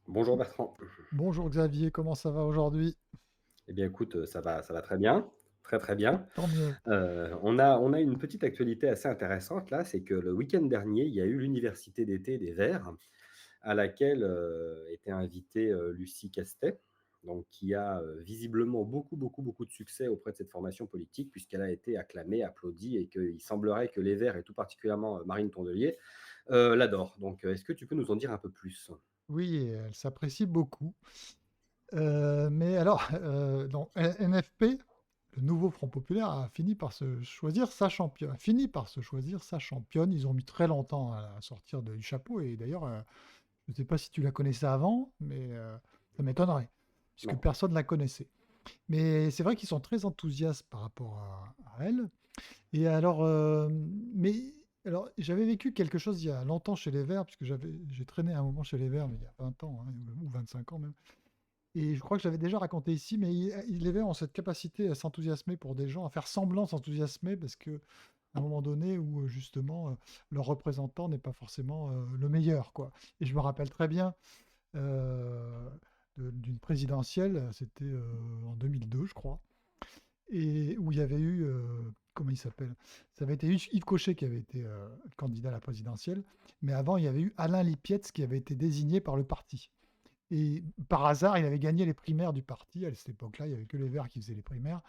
Bonjour Bertrand. Bonjour Xavier, comment ça va aujourd'hui? Eh bien écoute, ça va très bien, très, très bien. Tant mieux. On a une petite actualité assez intéressante là, c'est que le week-end dernier, il y a eu l'université d'été des Verts à laquelle, était invitée, Lucie Castet, donc qui a, visiblement beaucoup, beaucoup, beaucoup de succès auprès de cette formation politique puisqu'elle a été acclamée, applaudie et qu'il semblerait que les Verts et tout particulièrement, Marine Tondelier, l'adorent. Donc, est-ce que tu peux nous en dire un peu plus? Oui, et elle s'apprécie beaucoup. Mais alors, donc, NFP, le nouveau Front populaire, a fini par se choisir sa championne. A fini par se choisir sa championne. Ils ont mis très longtemps à la sortir du chapeau. Et d'ailleurs, je ne sais pas si tu la connaissais avant, mais ça m'étonnerait, puisque Non. personne ne la connaissait. Mais c'est vrai qu'ils sont très enthousiastes par rapport à elle. Et alors, mais alors, j'avais vécu quelque chose il y a longtemps chez les Verts, puisque j'ai traîné un moment chez les Verts, mais il y a 20 ans, hein, ou 25 ans même. Et je crois que j'avais déjà raconté ici, mais les Verts ont cette capacité à s'enthousiasmer pour des gens, à faire semblant de s'enthousiasmer, parce que à un moment donné où justement leur représentant n'est pas forcément le meilleur, quoi. Et je me rappelle très bien euh, d'une présidentielle, c'était en 2002, je crois, et où il y avait eu, comment il s'appelle? Ça avait été Yves Cochet qui avait été candidat à la présidentielle, mais avant, il y avait eu Alain Lipietz qui avait été désigné par le parti. Et par hasard, il avait gagné les primaires du parti. À cette époque-là, il n'y avait que les Verts qui faisaient les primaires.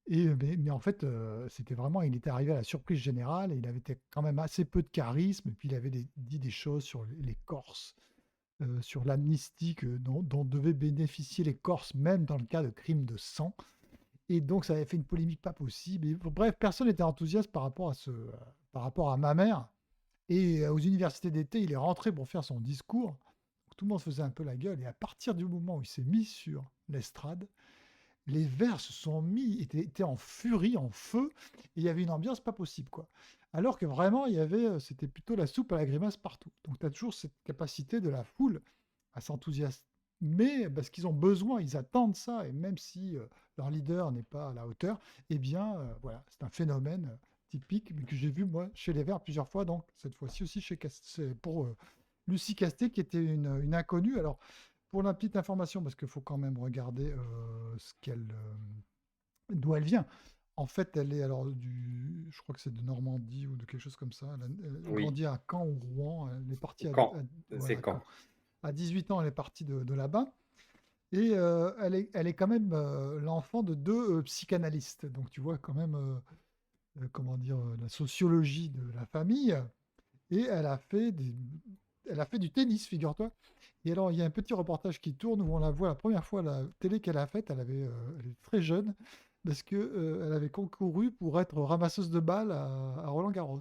Mais en fait, c'était vraiment, il était arrivé à la surprise générale et il avait quand même assez peu de charisme. Et puis il avait dit des choses sur les Corses, sur l'amnistie dont devaient bénéficier les Corses, même dans le cas de crimes de sang. Et donc, ça avait fait une polémique pas possible. Et, bref, personne n'était enthousiaste par rapport à ma mère. Et aux universités d'été, il est rentré pour faire son discours. Donc, tout le monde se faisait un peu la gueule. Et à partir du moment où il s'est mis sur l'estrade, les Verts se sont mis, étaient en furie, en feu. Et il y avait une ambiance pas possible, quoi. Alors que vraiment, c'était plutôt la soupe à la grimace partout. Donc, tu as toujours cette capacité de la foule à s'enthousiasmer parce qu'ils ont besoin, ils attendent ça, et même si leur leader n'est pas à la hauteur, eh bien, voilà, c'est un phénomène typique mais que j'ai vu moi chez les Verts plusieurs fois, donc cette fois-ci aussi pour Lucie Casté qui était une inconnue. Alors, pour la petite information, parce qu'il faut quand même regarder d'où elle vient. En fait, elle est alors je crois que c'est de Normandie ou de quelque chose comme ça. Elle a Oui, grandi à Caen ou Rouen. Elle est partie quand? voilà, C'est à quand? Caen. À 18 ans, elle est partie de là-bas. Et elle est quand même l'enfant de deux psychanalystes. Donc tu vois quand même, comment dire, la sociologie de la famille. Et elle a fait du tennis, figure-toi. Et alors, il y a un petit reportage qui tourne où on la voit la première fois à la télé qu'elle a faite. Elle est très jeune parce que elle avait concouru pour être ramasseuse de balles à Roland-Garros.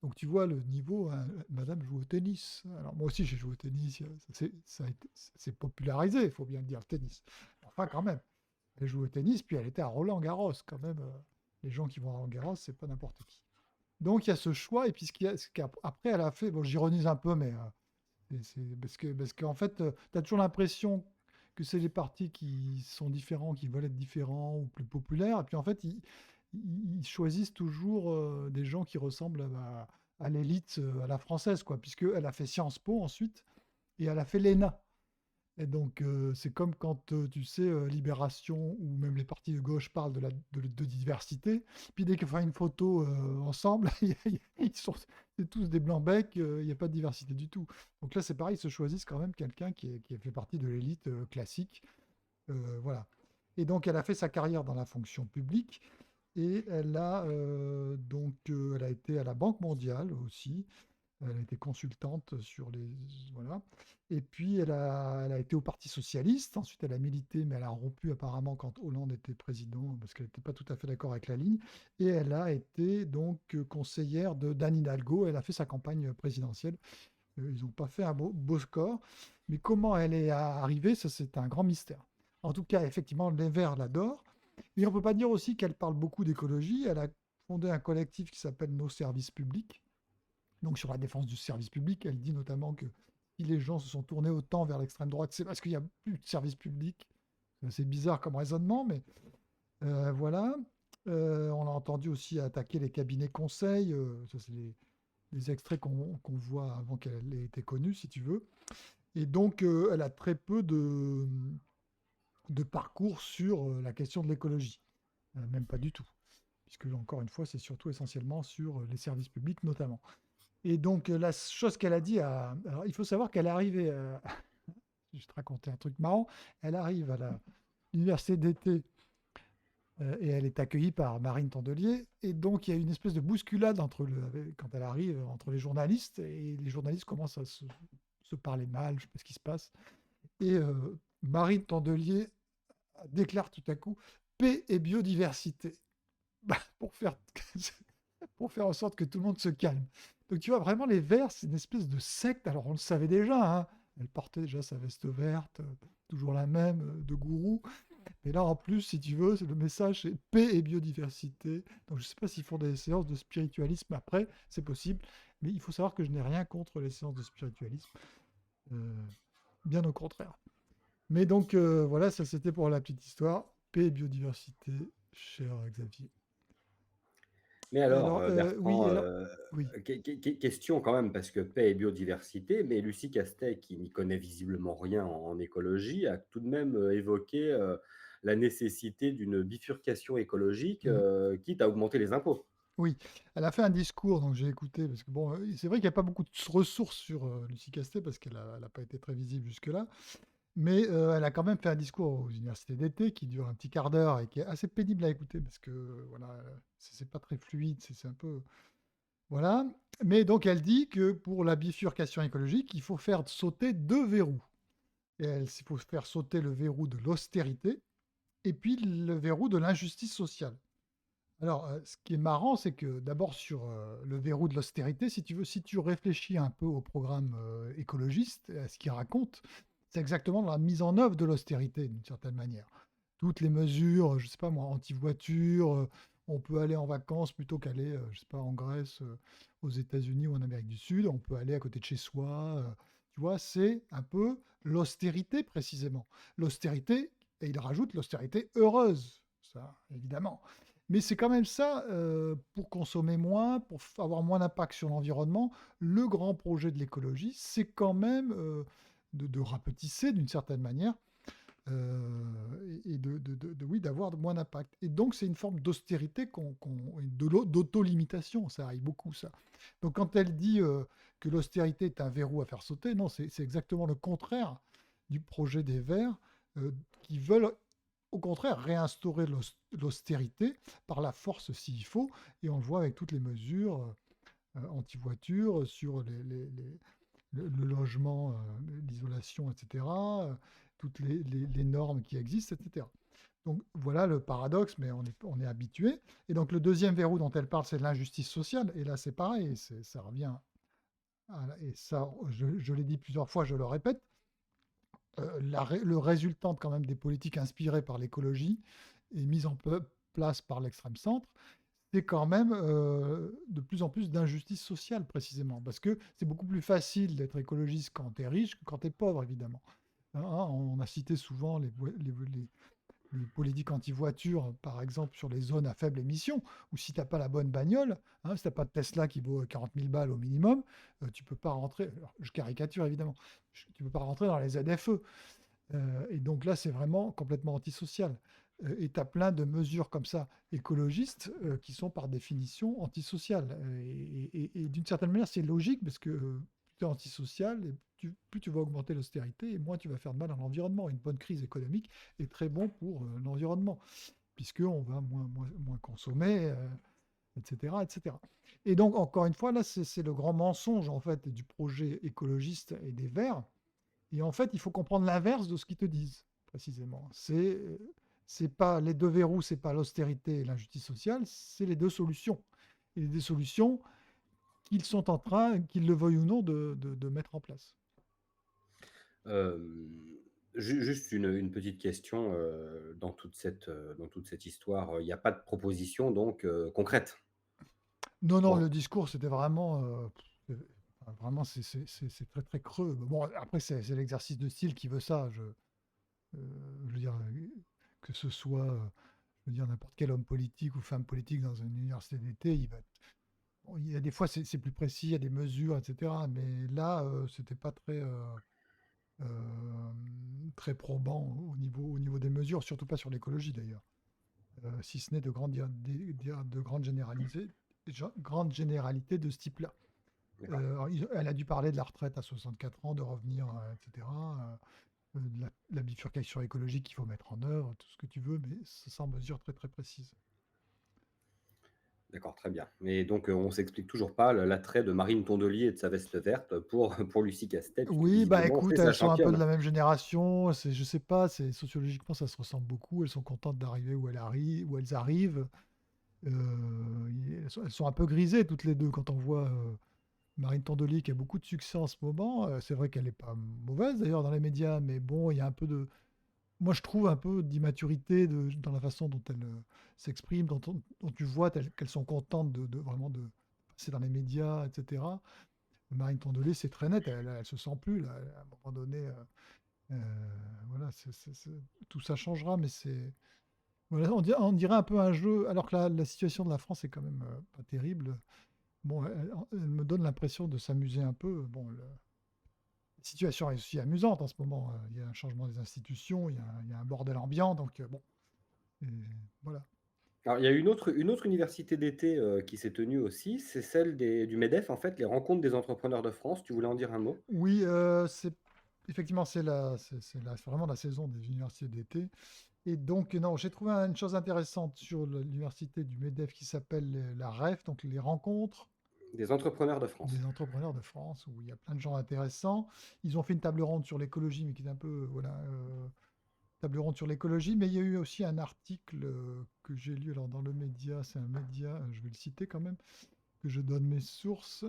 Donc tu vois le niveau, hein, madame joue au tennis. Alors moi aussi j'ai joué au tennis, c'est popularisé, il faut bien le dire, le tennis. Enfin quand même, elle joue au tennis, puis elle était à Roland-Garros quand même. Les gens qui vont à Roland-Garros, c'est pas n'importe qui. Donc il y a ce choix, et puis ce qu'après elle a fait, bon j'ironise un peu, mais parce qu'en fait, tu as toujours l'impression que c'est les partis qui sont différents, qui veulent être différents ou plus populaires, et puis en fait, ils choisissent toujours des gens qui ressemblent à l'élite, à la française, quoi, puisqu'elle a fait Sciences Po ensuite, et elle a fait l'ENA. Et donc, c'est comme quand, tu sais, Libération ou même les partis de gauche parlent de diversité. Puis dès qu'ils font une photo ensemble, c'est tous des blancs-becs, il n'y a pas de diversité du tout. Donc là, c'est pareil, ils se choisissent quand même quelqu'un qui a fait partie de l'élite classique. Voilà. Et donc, elle a fait sa carrière dans la fonction publique. Et elle a été à la Banque mondiale aussi. Elle a été consultante sur les. Voilà. Et puis, elle a été au Parti socialiste. Ensuite, elle a milité, mais elle a rompu apparemment quand Hollande était président, parce qu'elle n'était pas tout à fait d'accord avec la ligne. Et elle a été donc conseillère de d'Anne Hidalgo. Elle a fait sa campagne présidentielle. Ils n'ont pas fait un beau score. Mais comment elle est arrivée, ça, c'est un grand mystère. En tout cas, effectivement, les Verts l'adorent. Et on ne peut pas dire aussi qu'elle parle beaucoup d'écologie. Elle a fondé un collectif qui s'appelle Nos services publics, donc sur la défense du service public. Elle dit notamment que si les gens se sont tournés autant vers l'extrême droite, c'est parce qu'il n'y a plus de service public. C'est bizarre comme raisonnement, mais voilà. On a entendu aussi attaquer les cabinets conseils. Ça, c'est les extraits qu'on voit avant qu'elle ait été connue, si tu veux. Et donc, elle a très peu de parcours sur la question de l'écologie. Même pas du tout. Puisque, encore une fois, c'est surtout essentiellement sur les services publics notamment. Et donc, la chose qu'elle a dit alors, il faut savoir qu'elle est arrivée, je vais te raconter un truc marrant, elle arrive à l'université d'été et elle est accueillie par Marine Tondelier. Et donc, il y a une espèce de bousculade quand elle arrive entre les journalistes. Et les journalistes commencent à se parler mal, je ne sais pas ce qui se passe. Et Marine Tondelier déclare tout à coup paix et biodiversité. Bah, pour faire en sorte que tout le monde se calme. Donc tu vois, vraiment, les Verts, c'est une espèce de secte. Alors on le savait déjà, hein. Elle portait déjà sa veste verte, toujours la même, de gourou. Mais là, en plus, si tu veux, le message, c'est paix et biodiversité. Donc je ne sais pas s'ils font des séances de spiritualisme après, c'est possible. Mais il faut savoir que je n'ai rien contre les séances de spiritualisme. Euh, Bien au contraire. Mais donc, voilà, ça c'était pour la petite histoire. Paix et biodiversité, cher Xavier. Mais Et alors, alors, oui, Bertrand, alors, oui. question quand même, parce que paix et biodiversité, mais Lucie Castet, qui n'y connaît visiblement rien en écologie, a tout de même évoqué la nécessité d'une bifurcation écologique, Mm. quitte à augmenter les impôts. Oui, elle a fait un discours, donc j'ai écouté, parce que bon, c'est vrai qu'il n'y a pas beaucoup de ressources sur Lucie Castet, parce qu'elle n'a pas été très visible jusque-là, mais elle a quand même fait un discours aux universités d'été qui dure un petit quart d'heure et qui est assez pénible à écouter, parce que voilà, c'est pas très fluide, c'est un peu. Voilà. Mais donc elle dit que pour la bifurcation écologique, il faut faire sauter deux verrous. Il faut faire sauter le verrou de l'austérité et puis le verrou de l'injustice sociale. Alors, ce qui est marrant, c'est que d'abord sur le verrou de l'austérité, si tu veux, si tu réfléchis un peu au programme écologiste, à ce qu'il raconte, c'est exactement la mise en œuvre de l'austérité d'une certaine manière. Toutes les mesures, je ne sais pas moi, anti-voiture, on peut aller en vacances plutôt qu'aller, je ne sais pas, en Grèce, aux États-Unis ou en Amérique du Sud, on peut aller à côté de chez soi. Tu vois, c'est un peu l'austérité précisément. L'austérité, et il rajoute l'austérité heureuse, ça, évidemment. Mais c'est quand même ça, pour consommer moins, pour avoir moins d'impact sur l'environnement, le grand projet de l'écologie, c'est quand même de rapetisser d'une certaine manière et oui, d'avoir moins d'impact. Et donc, c'est une forme d'austérité, d'auto-limitation, ça arrive beaucoup, ça. Donc, quand elle dit que l'austérité est un verrou à faire sauter, non, c'est exactement le contraire du projet des Verts, qui veulent au contraire réinstaurer l'austérité par la force s'il faut, et on le voit avec toutes les mesures anti-voiture, sur le logement, l'isolation, etc., toutes les normes qui existent, etc. Donc voilà le paradoxe, mais on est habitué. Et donc le deuxième verrou dont elle parle, c'est l'injustice sociale. Et là, c'est pareil, ça revient. Et ça, je l'ai dit plusieurs fois, je le répète, le résultant quand même des politiques inspirées par l'écologie et mises en place par l'extrême centre, c'est quand même de plus en plus d'injustice sociale, précisément. Parce que c'est beaucoup plus facile d'être écologiste quand tu es riche que quand tu es pauvre, évidemment. Hein, on a cité souvent les politiques anti-voiture, par exemple, sur les zones à faible émission, où si tu n'as pas la bonne bagnole, hein, si tu n'as pas de Tesla qui vaut 40 000 balles au minimum, tu ne peux pas rentrer, alors, je caricature évidemment, tu ne peux pas rentrer dans les ZFE. Et donc là, c'est vraiment complètement antisocial. Et tu as plein de mesures comme ça écologistes qui sont par définition antisociales. Et d'une certaine manière, c'est logique parce que plus tu es antisocial, plus tu vas augmenter l'austérité et moins tu vas faire de mal à l'environnement. Une bonne crise économique est très bon pour l'environnement, puisqu'on va moins consommer, etc., etc. Et donc, encore une fois, là, c'est le grand mensonge en fait du projet écologiste et des Verts, et en fait, il faut comprendre l'inverse de ce qu'ils te disent, précisément. C'est pas les deux verrous, c'est pas l'austérité et l'injustice sociale, c'est les deux solutions. Et les deux solutions qu'ils sont en train, qu'ils le veuillent ou non, de mettre en place. Euh, Juste une petite question dans toute cette histoire. Il n'y a pas de proposition donc concrète. Non, non, Point. le discours, c'était vraiment, vraiment, c'est très très creux. Bon, après, c'est l'exercice de style qui veut ça. Je veux dire, que ce soit, je veux dire, n'importe quel homme politique ou femme politique dans une université d'été, bon, il y a des fois, c'est plus précis, il y a des mesures, etc. Mais là, c'était pas très. très probants au niveau des mesures, surtout pas sur l'écologie d'ailleurs. Si ce n'est de grandes généralités de ce type-là. D'accord. Elle a dû parler de la retraite à 64 ans, de revenir, etc. De la bifurcation écologique qu'il faut mettre en œuvre, tout ce que tu veux, mais sans mesure très très précise. D'accord, très bien. Mais donc, on s'explique toujours pas l'attrait de Marine Tondelier et de sa veste verte pour pour Lucie Castel, puisque Oui, bah visiblement c'est écoute, sa elles sont un peu de championne. la même génération. Je sais pas, sociologiquement, ça se ressemble beaucoup. Elles sont contentes d'arriver où elles arrivent. Elles sont un peu grisées toutes les deux quand on voit Marine Tondelier qui a beaucoup de succès en ce moment. C'est vrai qu'elle n'est pas mauvaise d'ailleurs dans les médias, mais bon, il y a un peu de. Moi, je trouve un peu d'immaturité dans la façon dont elles s'expriment, dont tu vois qu'elles sont contentes vraiment de passer dans les médias, etc. Marine Tondelier, c'est très net, elle se sent plus, là, à un moment donné. Voilà, tout ça changera, mais voilà, on dirait un peu un jeu, alors que la situation de la France est quand même pas terrible. Bon, elle me donne l'impression de s'amuser un peu. Bon, la situation est aussi amusante en ce moment. Il y a un changement des institutions, il y a un bordel ambiant, donc bon, et voilà. Alors il y a une autre université d'été, qui s'est tenue aussi, c'est celle du MEDEF, en fait, les rencontres des entrepreneurs de France. Tu voulais en dire un mot? Oui, effectivement, c'est vraiment la saison des universités d'été. Et donc, non, j'ai trouvé une chose intéressante sur l'université du MEDEF qui s'appelle la REF, donc les rencontres Des entrepreneurs de France. des entrepreneurs de France, où il y a plein de gens intéressants. Ils ont fait une table ronde sur l'écologie, mais qui est un peu, voilà, table ronde sur l'écologie. Mais il y a eu aussi un article que j'ai lu alors, dans le média, c'est un média, je vais le citer quand même, que je donne mes sources.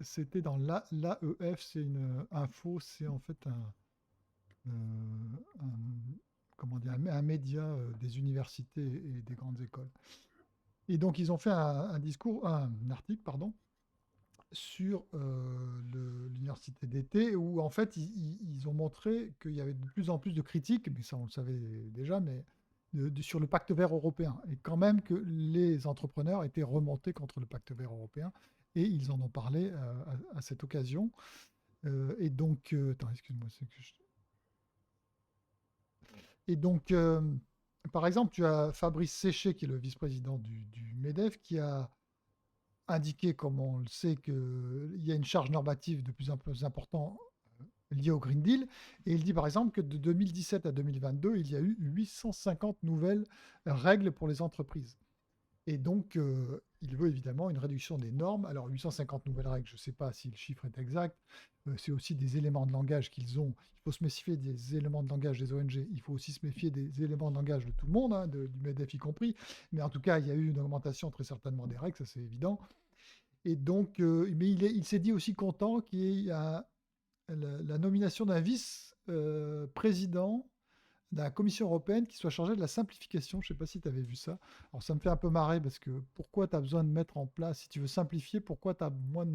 C'était dans l'AEF, c'est une info, c'est en fait comment dire, un média des universités et des grandes écoles. Et donc, ils ont fait un article, pardon, sur l'université d'été où, en fait, ils ont montré qu'il y avait de plus en plus de critiques, mais ça, on le savait déjà, mais sur le pacte vert européen. Et quand même que les entrepreneurs étaient remontés contre le pacte vert européen. Et ils en ont parlé à cette occasion. Et donc, attends, excuse-moi, c'est que Et donc, par exemple, tu as Fabrice Séché, qui est le vice-président du MEDEF, qui a indiqué, comme on le sait, qu'il y a une charge normative de plus en plus importante liée au Green Deal. Et il dit, par exemple, que de 2017 à 2022, il y a eu 850 nouvelles règles pour les entreprises. Et donc, il veut évidemment une réduction des normes. Alors, 850 nouvelles règles, je ne sais pas si le chiffre est exact. C'est aussi des éléments de langage qu'ils ont. Il faut se méfier des éléments de langage des ONG. Il faut aussi se méfier des éléments de langage de tout le monde, hein, du MEDEF y compris. Mais en tout cas, il y a eu une augmentation très certainement des règles, ça c'est évident. Et donc, mais il s'est dit aussi content qu'il y ait la nomination d'un vice-président de la Commission européenne qui soit chargée de la simplification. Je ne sais pas si tu avais vu ça. Alors ça me fait un peu marrer parce que pourquoi tu as besoin de mettre en place, si tu veux simplifier, pourquoi tu as besoin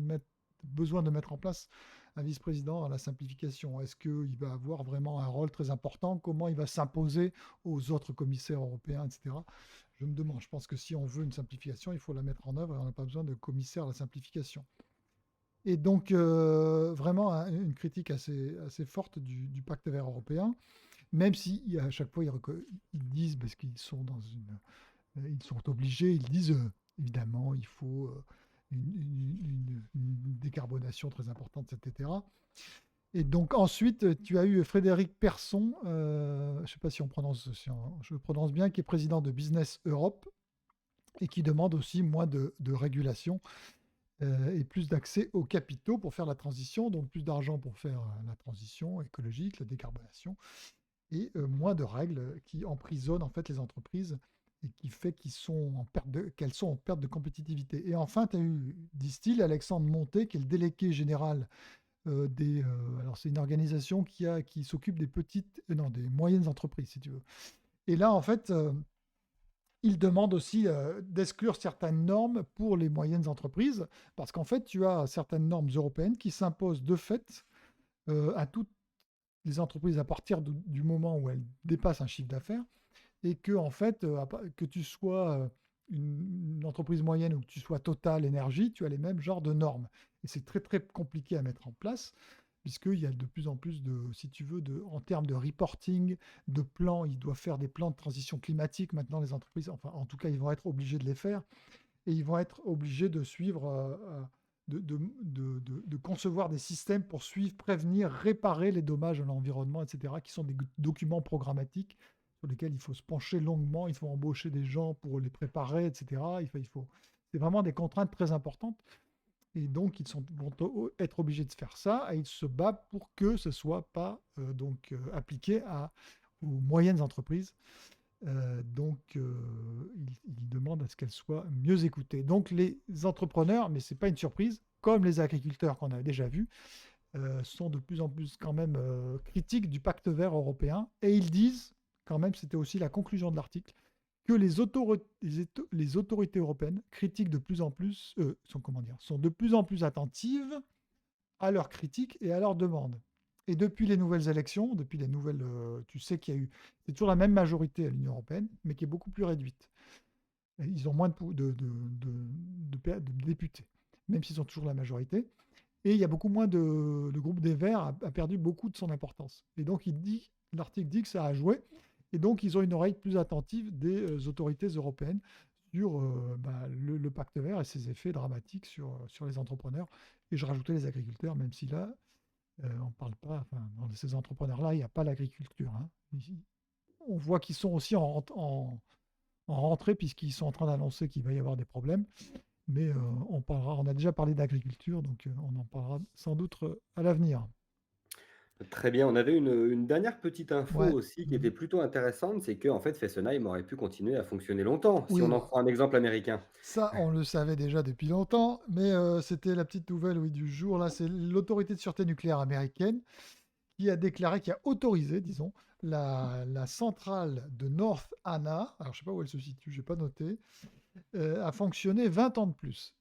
de mettre en place un vice-président à la simplification? Est-ce qu'il va avoir vraiment un rôle très important? Comment il va s'imposer aux autres commissaires européens, etc. Je me demande, je pense que si on veut une simplification, il faut la mettre en œuvre et on n'a pas besoin de commissaire à la simplification. Et donc, vraiment, une critique assez forte du pacte vert européen, même si à chaque fois, ils disent, parce qu'ils sont ils sont obligés, ils disent, évidemment, il faut une décarbonation très importante, etc. Et donc ensuite, tu as eu Frédéric Persson, je ne sais pas si je le prononce bien, qui est président de Business Europe et qui demande aussi moins de régulation et plus d'accès aux capitaux pour faire la transition, donc plus d'argent pour faire la transition écologique, la décarbonation, et moins de règles qui emprisonnent en fait les entreprises et qui fait qu'elles sont en perte de compétitivité. Et enfin, tu as eu, disent-ils, Alexandre Montet, qui est le délégué général alors c'est une organisation qui s'occupe des non, des moyennes entreprises, si tu veux. Et là, en fait, il demande aussi d'exclure certaines normes pour les moyennes entreprises, parce qu'en fait, tu as certaines normes européennes qui s'imposent de fait à toutes les entreprises à partir du moment où elles dépassent un chiffre d'affaires, et que, en fait, que tu sois une entreprise moyenne ou que tu sois Total Énergie, tu as les mêmes genres de normes. Et c'est très, très compliqué à mettre en place. puisqu'il y a de plus en plus de, si tu veux, en termes de reporting, de plans, ils doivent faire des plans de transition climatique. Maintenant, les entreprises, enfin, en tout cas, ils vont être obligés de les faire et ils vont être obligés de suivre, de concevoir des systèmes pour suivre, prévenir, réparer les dommages à l'environnement, etc., qui sont des documents programmatiques sur lesquels il faut se pencher longuement, il faut embaucher des gens pour les préparer, etc. C'est vraiment des contraintes très importantes. Et donc, vont être obligés de faire ça et ils se battent pour que ce ne soit pas appliqué aux moyennes entreprises. Ils demandent à ce qu'elles soient mieux écoutées. Donc, les entrepreneurs, mais ce n'est pas une surprise, comme les agriculteurs qu'on a déjà vus, sont de plus en plus quand même critiques du pacte vert européen. Et ils disent, quand même, c'était aussi la conclusion de l'article, que les autorités européennes critiquent de plus en plus, sont de plus en plus attentives à leurs critiques et à leurs demandes. Et depuis les nouvelles élections, tu sais qu'il y a eu, c'est toujours la même majorité à l'Union européenne, mais qui est beaucoup plus réduite. Et ils ont moins de députés, même s'ils ont toujours la majorité. Et il y a beaucoup moins le groupe des Verts a perdu beaucoup de son importance. Et donc l'article dit que ça a joué. Et donc ils ont une oreille plus attentive des autorités européennes sur le pacte vert et ses effets dramatiques sur les entrepreneurs. Et je rajoutais les agriculteurs, même si là, on ne parle pas, enfin, dans ces entrepreneurs-là, il n'y a pas l'agriculture, hein. On voit qu'ils sont aussi en rentrée, puisqu'ils sont en train d'annoncer qu'il va y avoir des problèmes. Mais on a déjà parlé d'agriculture, donc on en parlera sans doute à l'avenir. Très bien. On avait une dernière petite info Ouais. aussi qui était plutôt intéressante, c'est qu'en fait Fessenheim aurait pu continuer à fonctionner longtemps, si on Oui, en prend un exemple américain. ça, on le savait déjà depuis longtemps, mais c'était la petite nouvelle, oui, du jour. Là, c'est l'autorité de sûreté nucléaire américaine qui a déclaré, qui a autorisé, disons, la centrale de North Anna, alors je sais pas où elle se situe, j'ai pas noté, a fonctionné 20 ans de plus.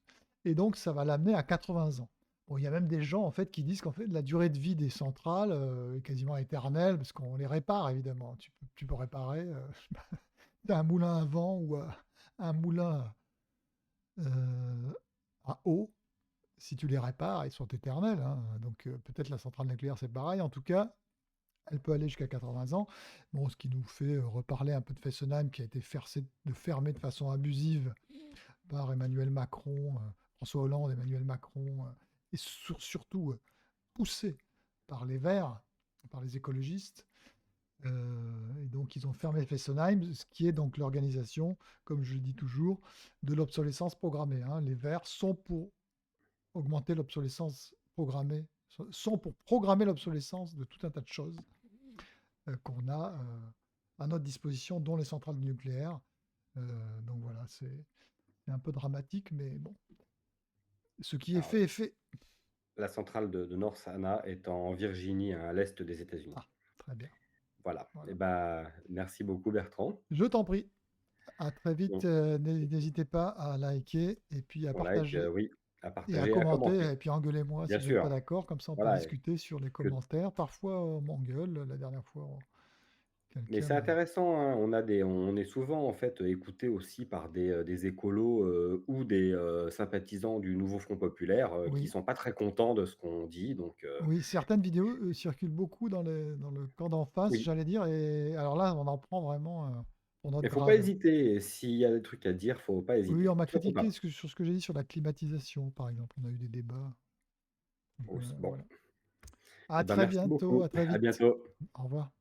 Et donc, ça va l'amener à 80 ans. Bon, il y a même des gens en fait qui disent qu'en fait la durée de vie des centrales est quasiment éternelle parce qu'on les répare évidemment. Tu peux réparer un moulin à vent ou un moulin euh, à eau. Si tu les répares, ils sont éternels, hein. Donc peut-être la centrale nucléaire c'est pareil. En tout cas, elle peut aller jusqu'à 80 ans. Bon, ce qui nous fait reparler un peu de Fessenheim qui a été forcé de fermer de façon abusive par Emmanuel Macron, François Hollande, Emmanuel Macron, et surtout poussé par les Verts, par les écologistes. Et donc, ils ont fermé Fessenheim, ce qui est donc l'organisation, comme je le dis toujours, de l'obsolescence programmée, hein. Les Verts sont pour augmenter l'obsolescence programmée, sont pour programmer l'obsolescence de tout un tas de choses qu'on a à notre disposition, dont les centrales nucléaires. Donc voilà, c'est un peu dramatique, mais bon, ce qui est Alors, fait est fait. la centrale de North Anna est en Virginie, à l'est des États-Unis. Ah, très bien. Voilà. Et Voilà. ben, merci beaucoup Bertrand. Je t'en prie. À très vite. Donc, N'hésitez pas à liker et puis à voilà, et puis, partager oui, à et à partager et à commenter. commenter. Et puis engueulez-moi si Bien vous n'êtes pas sûr. d'accord. Comme ça, on peut Voilà, discuter sur les que commentaires. Parfois, on m'engueule. La dernière fois, mais quelqu'un c'est m'a... intéressant, hein, on est souvent, en fait, écoutés aussi par des écolos, ou des, sympathisants du nouveau Front populaire, qui Oui, sont pas très contents de ce qu'on dit, donc oui, certaines vidéos circulent beaucoup dans le camp d'en face, oui. j'allais dire. Et alors là, on en prend vraiment pour notre Mais faut pas grade. hésiter, s'il y a des trucs à dire, faut pas Oui, hésiter, on m'a surtout critiqué pas. sur ce que j'ai dit sur la climatisation, par exemple. On a eu des débats. Donc, Bon, voilà. À et ben, très merci bientôt, beaucoup. à très À vite. bientôt. Au revoir.